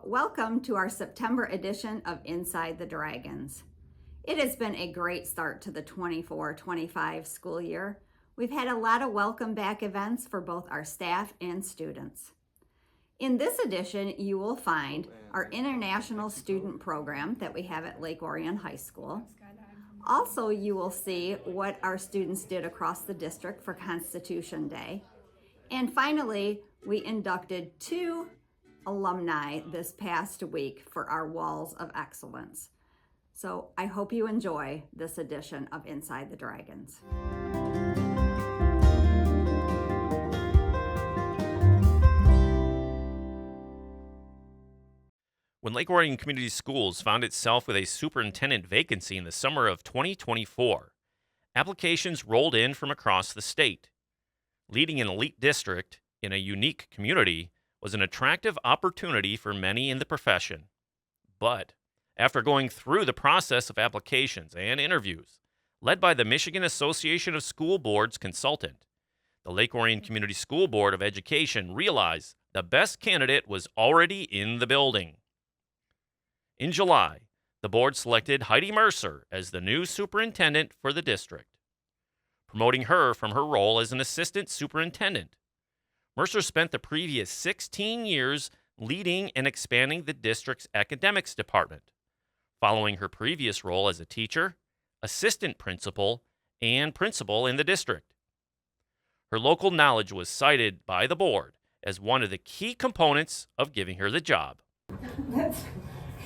welcome to our September edition of Inside the Dragons. It has been a great start to the 24-25 school year. We've had a lot of welcome back events for both our staff and students. In this edition, you will find our international student program that we have at Lake Orion High School. Also, you will see what our students did across the district for Constitution Day. And finally, we inducted 2 alumni this past week for our Walls of Excellence. So I hope you enjoy this edition of Inside the Dragons. When Lake Orion Community Schools found itself with a superintendent vacancy in the summer of 2024, applications rolled in from across the state. Leading an elite district in a unique community was an attractive opportunity for many in the profession. But after going through the process of applications and interviews, led by the Michigan Association of School Boards consultant, the Lake Orion Community School Board of Education realized the best candidate was already in the building. In July, the board selected Heidi Mercer as the new superintendent for the district, promoting her from her role as an assistant superintendent. Mercer spent the previous 16 years leading and expanding the district's academics department, following her previous role as a teacher, assistant principal, and principal in the district. Her local knowledge was cited by the board as one of the key components of giving her the job.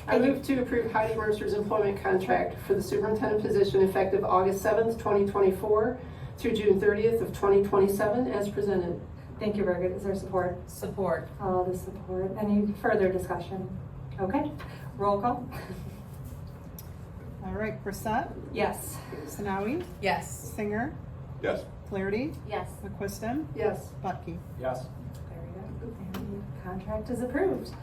I move to approve Heidi Mercer's employment contract for the superintendent position effective August 7th, 2024 through June 30th of 2027 as presented. Thank you, Birgit. Is there support? Support. All the support. Any further discussion? Okay. Roll call. All right, Brissett, Yes. Sanawi, Yes. Singer, Yes. Flaherty, Yes. McQuiston, Yes. Butke. Yes. There we go. And the contract is approved.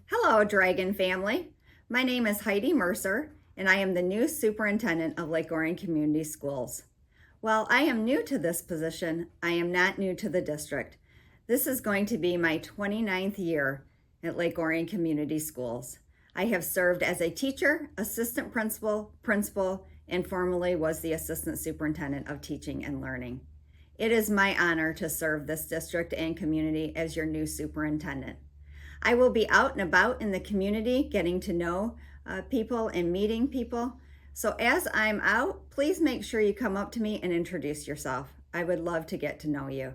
Hello, Dragon family. My name is Heidi Mercer, and I am the new superintendent of Lake Orion Community Schools. While I am new to this position, I am not new to the district. This is going to be my 29th year at Lake Orion Community Schools. I have served as a teacher, assistant principal, and formerly was the assistant superintendent of teaching and learning. It is my honor to serve this district and community as your new superintendent. I will be out and about in the community getting to know people and meeting people. So as I'm out, please make sure you come up to me and introduce yourself. I would love to get to know you.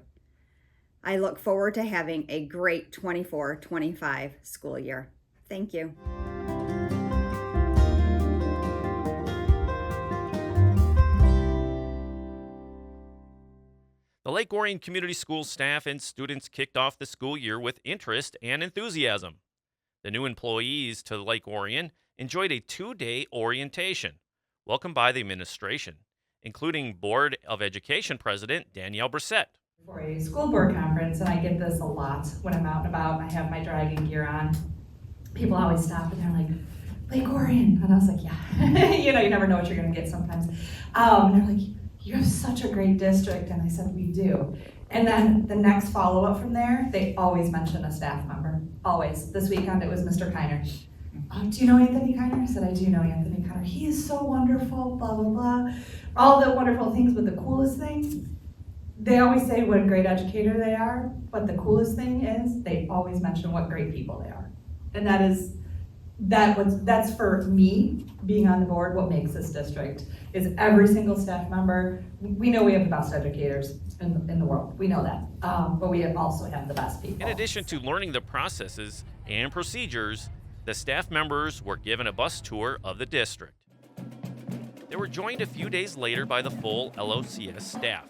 I look forward to having a great 24-25 school year. Thank you. The Lake Orion Community Schools staff and students kicked off the school year with interest and enthusiasm. The new employees to Lake Orion enjoyed a 2-day orientation, welcomed by the administration, including Board of Education President Danielle Brissett. For a school board conference, and I get this a lot when I'm out and about and I have my dragon gear on. People always stop and they're like, Lake Orion. And I was like, yeah. You never know what you're going to get sometimes. And they're like, you have such a great district. And I said, we do. And then the next follow-up from there, they always mention a staff member. Always. This weekend, it was Mr. Kiner. Do you know Anthony Kiner? I said, I do know Anthony Kiner. He is so wonderful, blah, blah, blah. All the wonderful things, but the coolest thing, they always say what a great educator they are, but the coolest thing is they always mention what great people they are. And that's for me, being on the board, what makes this district, is every single staff member. We know we have the best educators in the world. We know that. But we also have the best people. In addition to learning the processes and procedures, the staff members were given a bus tour of the district. They were joined a few days later by the full LOCS staff,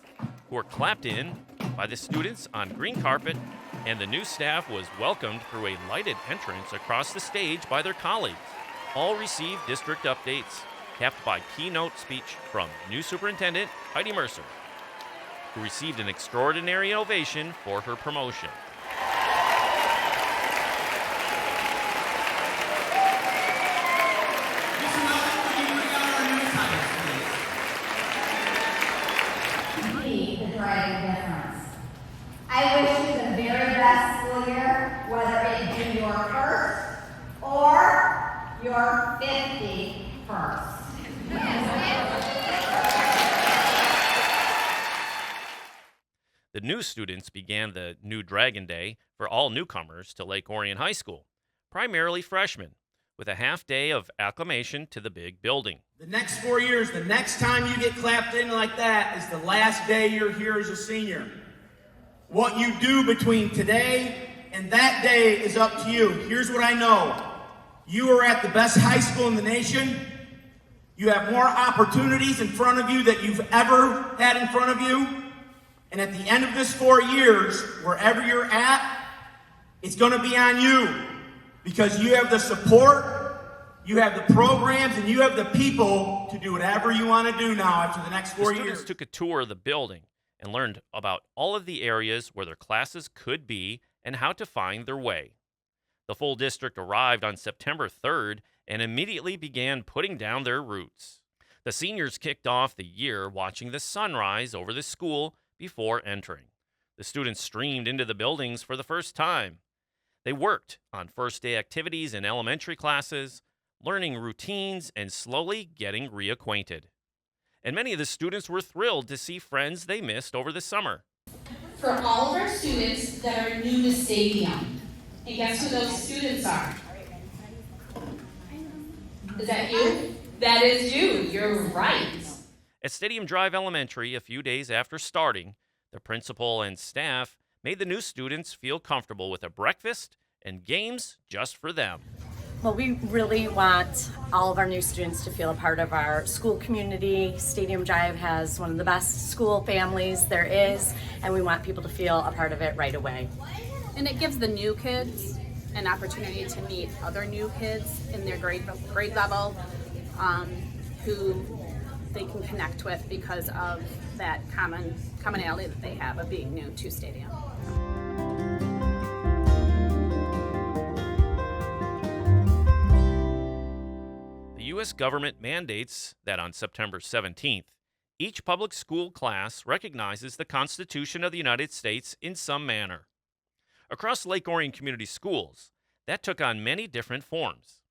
who were clapped in by the students on green carpet, and the new staff was welcomed through a lighted entrance across the stage by their colleagues. All received district updates, capped by keynote speech from new superintendent Heidi Mercer, who received an extraordinary ovation for her promotion. Be the bright difference. I wish you the first. The new students began the New Dragon Day for all newcomers to Lake Orion High School, primarily freshmen, with a half day of acclimation to the big building. The next 4 years, the next time you get clapped in like that is the last day you're here as a senior. What you do between today and that day is up to you. Here's what I know. You are at the best high school in the nation. You have more opportunities in front of you that you've ever had in front of you. And at the end of this 4 years, wherever you're at, it's going to be on you. Because you have the support, you have the programs, and you have the people to do whatever you want to do now after the next 4 The years. students took a tour of the building and learned about all of the areas where their classes could be and how to find their way. The full district arrived on September 3rd and immediately began putting down their roots. The seniors kicked off the year watching the sunrise over the school before entering. The students streamed into the buildings for the first time. They worked on first day activities in elementary classes, learning routines, and slowly getting reacquainted. And many of the students were thrilled to see friends they missed over the summer. For all of our students that are new to Stadium, and guess who those students are? Is that you? That is you. You're right. At Stadium Drive Elementary, a few days after starting, the principal and staff made the new students feel comfortable with a breakfast and games just for them. Well, we really want all of our new students to feel a part of our school community. Stadium Drive has one of the best school families there is, and we want people to feel a part of it right away. And it gives the new kids an opportunity to meet other new kids in their grade level who they can connect with because of that commonality that they have of being new to Stadium. The U.S. government mandates that on September 17th, each public school class recognizes the Constitution of the United States in some manner. Across Lake Orion Community Schools, that took on many different forms.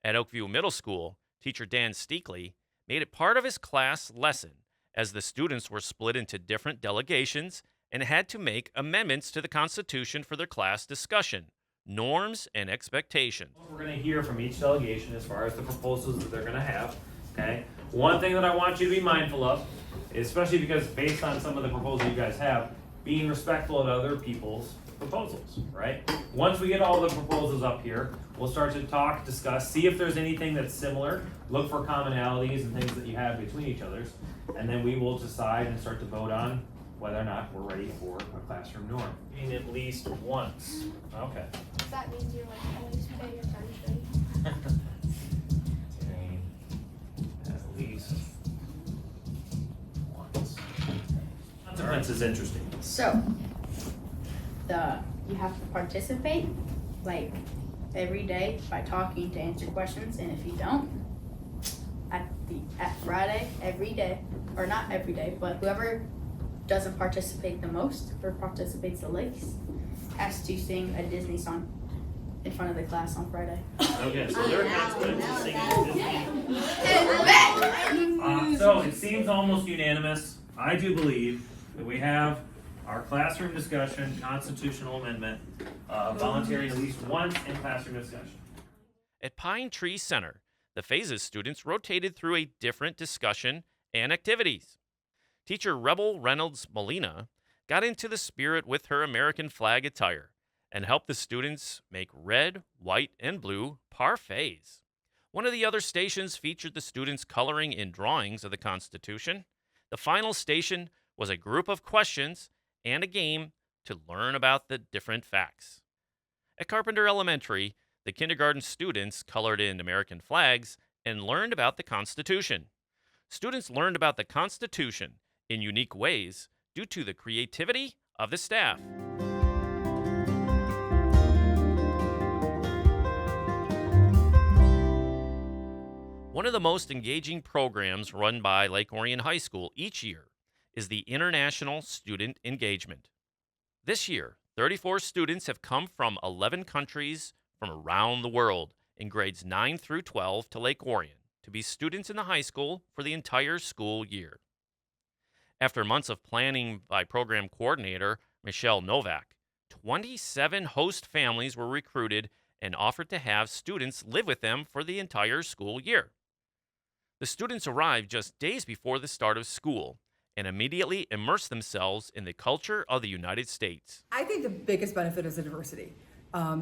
At Oakview Middle School, teacher Dan Steakley made it part of his class lesson as the students were split into different delegations and had to make amendments to the Constitution for their class discussion, norms, and expectations. We're going to hear from each delegation as far as the proposals that they're going to have. Okay. One thing that I want you to be mindful of, especially because based on some of the proposals you guys have, being respectful of other people's proposals, right? Once we get all the proposals up here, we'll start to talk, discuss, see if there's anything that's similar, look for commonalities and things that you have between each others, and then we will decide and start to vote on whether or not we're ready for a classroom norm. Meaning at least once. Okay. That means you always pay attention. At least once. Consequence is interesting. So, you have to participate, like, every day by talking to answer questions, and if you don't, at Friday, every day, or not every day, but whoever doesn't participate the most, or participates the least, has to sing a Disney song in front of the class on Friday. Okay, so there are consequences singing Disney. So it seems almost unanimous. I do believe that we have our classroom discussion, constitutional amendment, volunteering at least once in classroom discussion. At Pine Tree Center, the phases students rotated through a different discussion and activities. Teacher Rebel Reynolds Molina got into the spirit with her American flag attire and helped the students make red, white, and blue parfaits. One of the other stations featured the students coloring in drawings of the Constitution. The final station was a group of questions and a game to learn about the different facts. At Carpenter Elementary, the kindergarten students colored in American flags and learned about the Constitution. Students learned about the Constitution in unique ways due to the creativity of the staff. One of the most engaging programs run by Lake Orion High School each year is the International Student Engagement. This year, 34 students have come from 11 countries from around the world in grades 9 through 12 to Lake Orion to be students in the high school for the entire school year. After months of planning by program coordinator Michelle Novak, 27 host families were recruited and offered to have students live with them for the entire school year. The students arrived just days before the start of school and immediately immersed themselves in the culture of the United States. I think the biggest benefit is the diversity.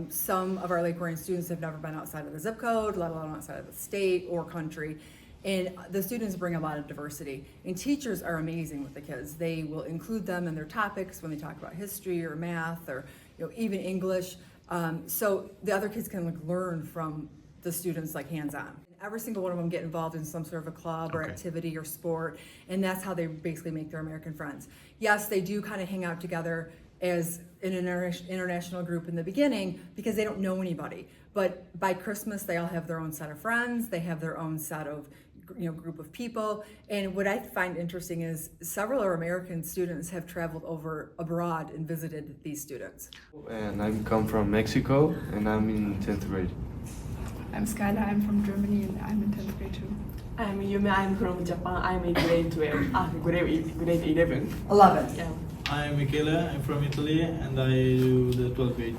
Some of our Lake Orion students have never been outside of the zip code, let alone outside of the state or country. And the students bring a lot of diversity. And teachers are amazing with the kids. They will include them in their topics when they talk about history or math or even English. So the other kids can learn from the students hands-on. Every single one of them get involved in some sort of a club or activity or sport, and that's how they basically make their American friends. Yes, they do kind of hang out together as an international group in the beginning because they don't know anybody. But by Christmas, they all have their own set of friends. They have their own set of group of people. And what I find interesting is several of our American students have traveled over abroad and visited these students. And I come from Mexico, and I'm in 10th grade. I'm Skylar, I'm from Germany, and I'm in 10th grade too. I'm Yumi, I'm from Japan, I'm in grade 12, grade 11. 11. Yeah. I'm Michele, I'm from Italy, and I do the 12th grade.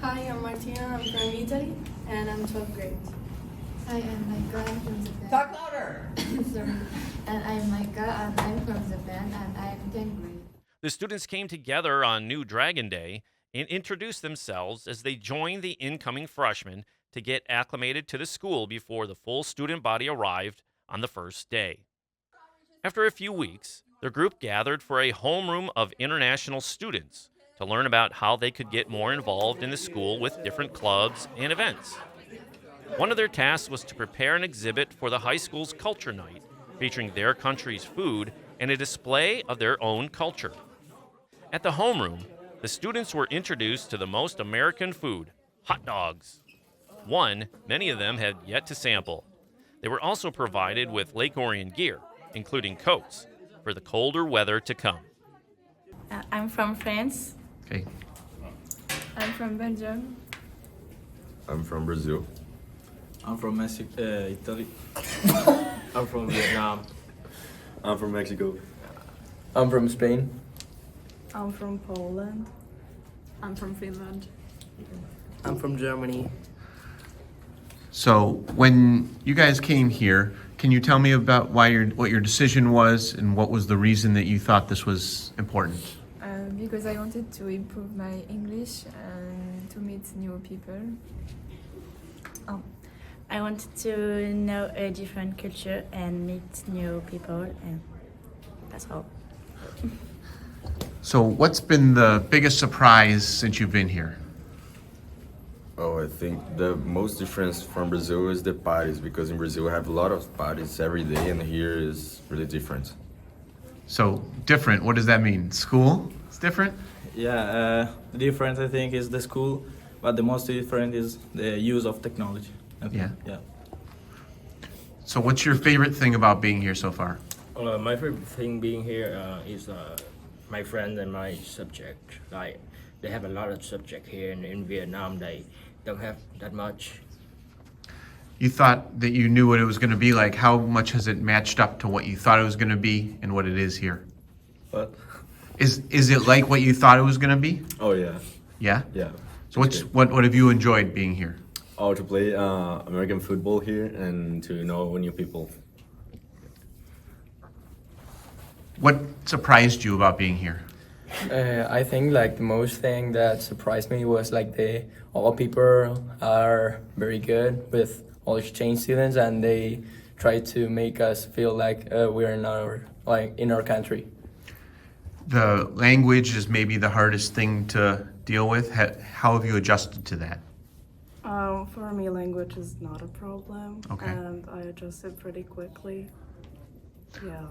Hi, I'm Martina, I'm from Italy, and I'm 12th grade. Hi, I'm Micah, I'm from Japan. Talk louder! Sorry. And I'm Micah, and I'm from Japan, and I'm 10th grade. The students came together on New Dragon Day and introduced themselves as they joined the incoming freshmen to get acclimated to the school before the full student body arrived on the first day. After a few weeks, the group gathered for a homeroom of international students to learn about how they could get more involved in the school with different clubs and events. One of their tasks was to prepare an exhibit for the high school's culture night, featuring their country's food and a display of their own culture. At the homeroom, the students were introduced to the most American food, hot dogs. One many of them had yet to sample. They were also provided with Lake Orion gear, including coats, for the colder weather to come. I'm from France. Okay. I'm from Belgium. I'm from Brazil. I'm from Italy. I'm from Vietnam. I'm from Mexico. I'm from Spain. I'm from Poland. I'm from Finland. I'm from Germany. So when you guys came here, can you tell me about what your decision was and what was the reason that you thought this was important? Because I wanted to improve my English and to meet new people. I wanted to know a different culture and meet new people, and that's all. So what's been the biggest surprise since you've been here? Oh, I think the most difference from Brazil is the parties, because in Brazil we have a lot of parties every day, and here is really different. So different, what does that mean? School is different? Yeah, the difference I think is the school, but the most different is the use of technology. Yeah. Yeah. So what's your favorite thing about being here so far? My favorite thing being here is my friends and my subject. Like, they have a lot of subject here, and in Vietnam they don't have that much. You thought that you knew what it was going to be like. How much has it matched up to what you thought it was going to be and what it is here? What? Is it like what you thought it was going to be? Oh yeah. Yeah? Yeah. So what have you enjoyed being here? Oh, to play American football here and to know new people. What surprised you about being here? I think the most thing that surprised me was all people are very good with all exchange students, and they try to make us feel like we're in our country. The language is maybe the hardest thing to deal with. How have you adjusted to that? For me, language is not a problem, Okay. and I adjusted pretty quickly. Yeah.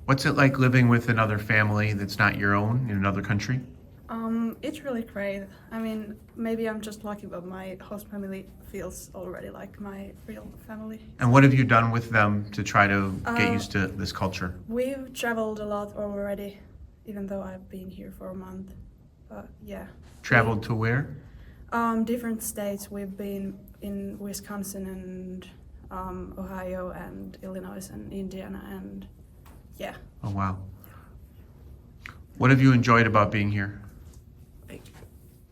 What's it like living with another family that's not your own in another country? It's really great. I mean, maybe I'm just lucky, but my host family feels already like my real family. And what have you done with them to try to get used to this culture? We've traveled a lot already, even though I've been here for a month. But yeah. Traveled to where? Different states. We've been in Wisconsin and Ohio and Illinois and Indiana, and yeah. Oh, wow. What have you enjoyed about being here?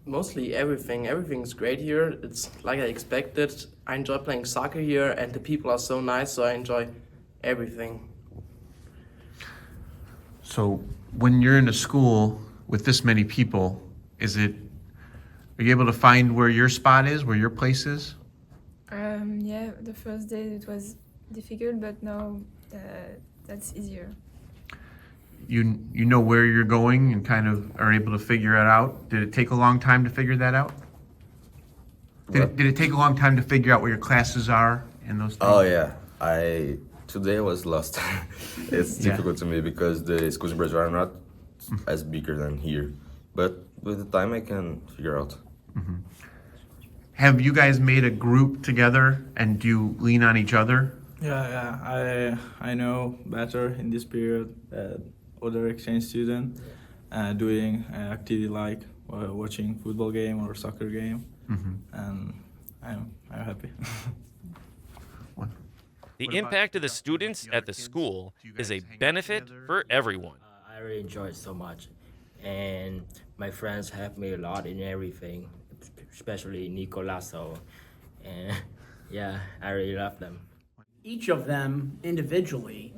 Mostly everything. Everything's great here. It's like I expected. I enjoy playing soccer here, and the people are so nice, so I enjoy everything. So when you're in a school with this many people, are you able to find where your spot is, where your place is? Yeah, the first day it was difficult, but now that's easier. You know where you're going and kind of are able to figure it out? Did it take a long time to figure that out? Did it take a long time to figure out where your classes are and those things? Oh yeah, today I was lost. It's difficult to me because the schools in Brazil are not as bigger than here, but with the time I can figure out. Mm-hmm. Have you guys made a group together and do you lean on each other? Yeah, I know better in this period other exchange student doing activity like watching football game or soccer game, and I'm happy. The impact of the students at the school is a benefit for everyone. I really enjoy it so much, and my friends help me a lot in everything, especially Nicolaso, and yeah, I really love them. Each of them individually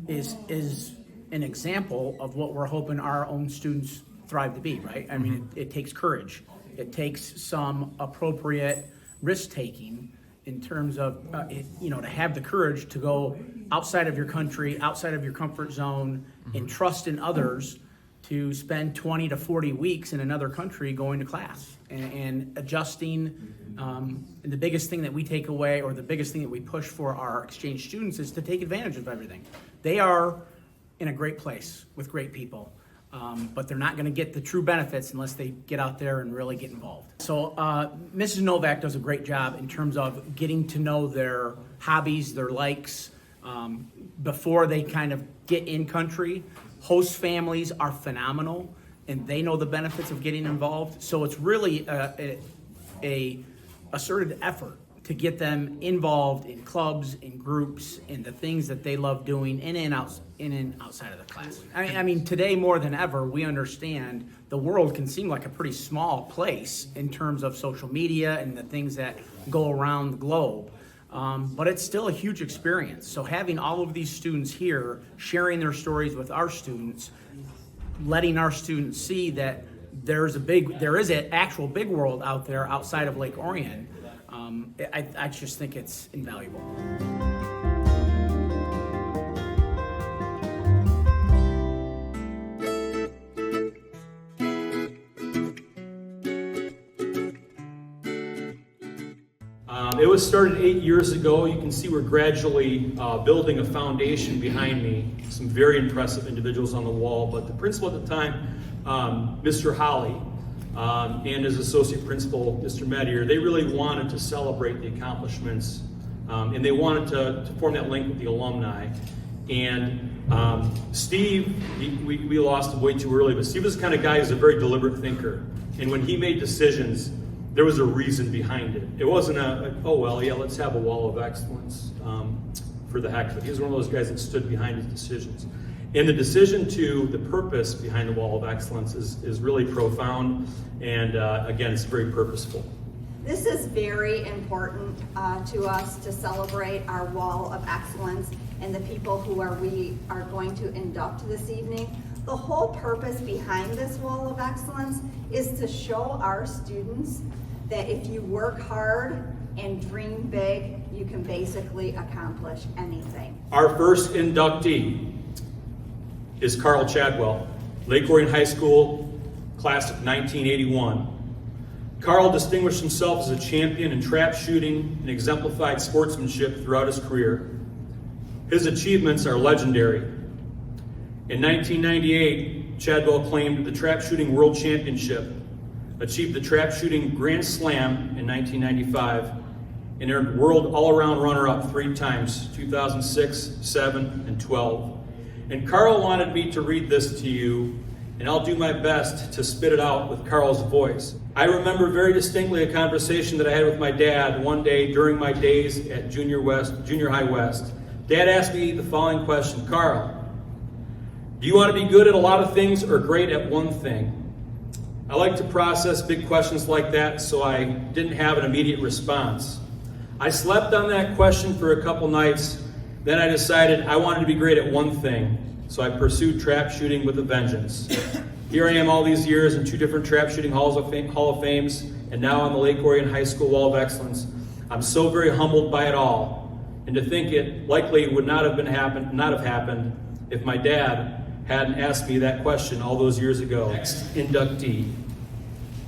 is an example of what we're hoping our own students thrive to be, right? I mean, it takes courage. It takes some appropriate risk-taking in terms of, to have the courage to go outside of your country, outside of your comfort zone, and trust in others to spend 20 to 40 weeks in another country going to class and adjusting. And the biggest thing that we take away, or the biggest thing that we push for our exchange students, is to take advantage of everything. They are in a great place with great people, but they're not going to get the true benefits unless they get out there and really get involved. So Mrs. Novak does a great job in terms of getting to know their hobbies, their likes, before they kind of get in country. Host families are phenomenal, and they know the benefits of getting involved. So it's really a asserted effort to get them involved in clubs, in groups, in the things that they love doing in and outside of the class. I mean, today more than ever, we understand the world can seem like a pretty small place in terms of social media and the things that go around the globe. But it's still a huge experience. So having all of these students here, sharing their stories with our students, letting our students see that there is an actual big world out there outside of Lake Orion, I just think it's invaluable. It was started 8 years ago. You can see we're gradually building a foundation behind me. Some very impressive individuals on the wall, but the principal at the time, Mr. Holly, and his associate principal, Mr. Medier, they really wanted to celebrate the accomplishments, and they wanted to form that link with the alumni. And Steve, we lost him way too early, but Steve was the kind of guy who's a very deliberate thinker. And when he made decisions, there was a reason behind it. It wasn't let's have a wall of excellence for the heck of it. He was one of those guys that stood behind his decisions. And the decision to the purpose behind the wall of excellence is really profound, and again, it's very purposeful. This is very important to us to celebrate our wall of excellence and the people who we are going to induct this evening. The whole purpose behind this wall of excellence is to show our students that if you work hard and dream big, you can basically accomplish anything. Our first inductee is Carl Chadwell, Lake Orion High School, class of 1981. Carl distinguished himself as a champion in trap shooting and exemplified sportsmanship throughout his career. His achievements are legendary. In 1998, Chadwell claimed the trap shooting world championship, achieved the trap shooting Grand Slam in 1995, and earned world all-around runner-up 3 times, 2006, 7, and 12. And Carl wanted me to read this to you and I'll do my best to spit it out with Carl's voice. I remember very distinctly a conversation that I had with my dad one day during my days at Junior High West. Dad asked me the following question: Carl, do you want to be good at a lot of things or great at one thing? I like to process big questions like that, so I didn't have an immediate response. I slept on that question for a couple nights, then I decided I wanted to be great at one thing, so I pursued trap shooting with a vengeance. Here I am all these years in 2 different trap shooting Hall of Fames, and now on the Lake Orion High School Wall of Excellence. I'm so very humbled by it all, and to think it likely would not have happened if my dad hadn't asked me that question all those years ago. Next inductee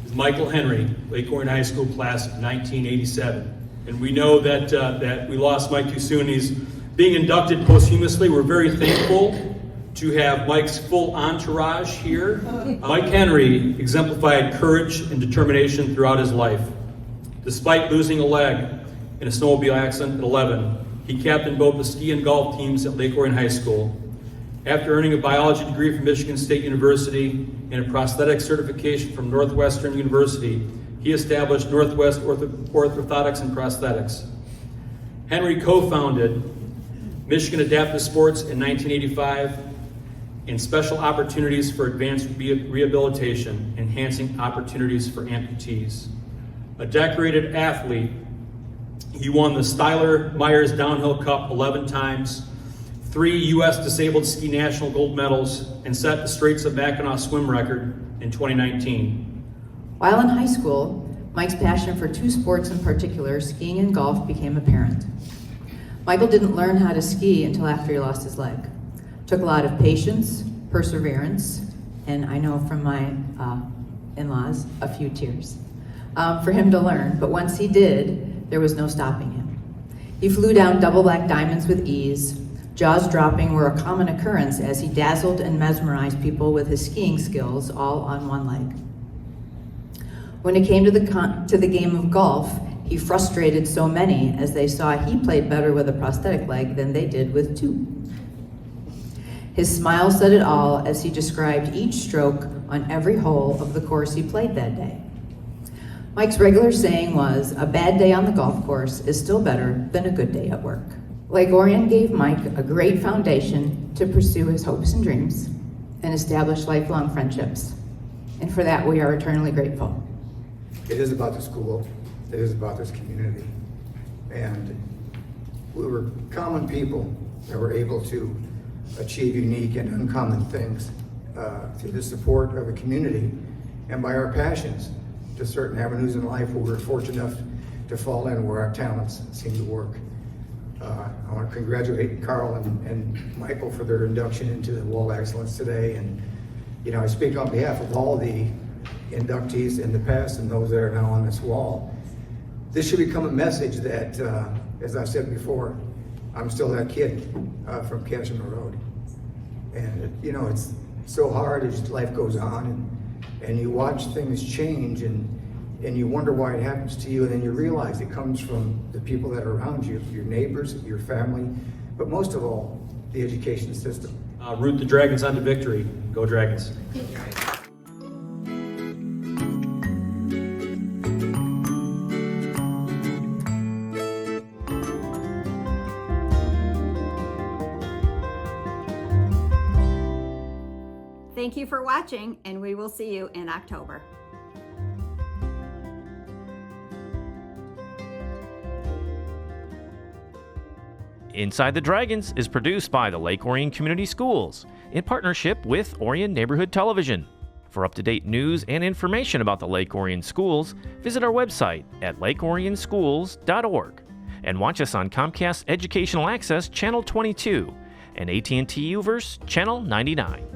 is Michael Henry, Lake Orion High School class of 1987. And we know that we lost Mike too soon. He's being inducted posthumously. We're very thankful to have Mike's full entourage here. Mike Henry exemplified courage and determination throughout his life. Despite losing a leg in a snowmobile accident at 11, he captained both the ski and golf teams at Lake Orion High School. After earning a biology degree from Michigan State University and a prosthetic certification from Northwestern University, he established Northwest Orthotics and Prosthetics. Henry co-founded Michigan Adaptive Sports in 1985 and Special Opportunities for Advanced Rehabilitation, enhancing opportunities for amputees. A decorated athlete, he won the Styler-Myers Downhill Cup 11 times, 3 U.S. Disabled Ski National Gold Medals, and set the Straits of Mackinac swim record in 2019. While in high school, Mike's passion for 2 sports in particular, skiing and golf, became apparent. Michael didn't learn how to ski until after he lost his leg. Took a lot of patience, perseverance, and I know from my in-laws, a few tears, for him to learn, but once he did, there was no stopping him. He flew down double black diamonds with ease. Jaws dropping were a common occurrence as he dazzled and mesmerized people with his skiing skills, all on one leg. When it came to the game of golf, he frustrated so many as they saw he played better with a prosthetic leg than they did with 2. His smile said it all as he described each stroke on every hole of the course he played that day. Mike's regular saying was, "A bad day on the golf course is still better than a good day at work." Lake Orion gave Mike a great foundation to pursue his hopes and dreams and establish lifelong friendships. And for that, we are eternally grateful. It is about the school. It is about this community. And we were common people that were able to achieve unique and uncommon things through the support of the community and by our passions to certain avenues in life where we were fortunate enough to fall in where our talents seem to work. I want to congratulate Carl and Michael for their induction into the Wall of Excellence today. And, you know, I speak on behalf of all the inductees in the past and those that are now on this wall. This should become a message that, as I've said before, I'm still that kid from Cashman Road. And, you know, it's so hard as life goes on and you watch things change and you wonder why it happens to you, and then you realize it comes from the people that are around you, your neighbors, your family, but most of all, the education system. Root the Dragons onto victory. Go Dragons. Thank you for watching, and we will see you in October. Inside the Dragons is produced by the Lake Orion Community Schools in partnership with Orion Neighborhood Television. For up-to-date news and information about the Lake Orion Schools, visit our website at lakeorionschools.org and watch us on Comcast Educational Access Channel 22 and AT&T UVerse Channel 99.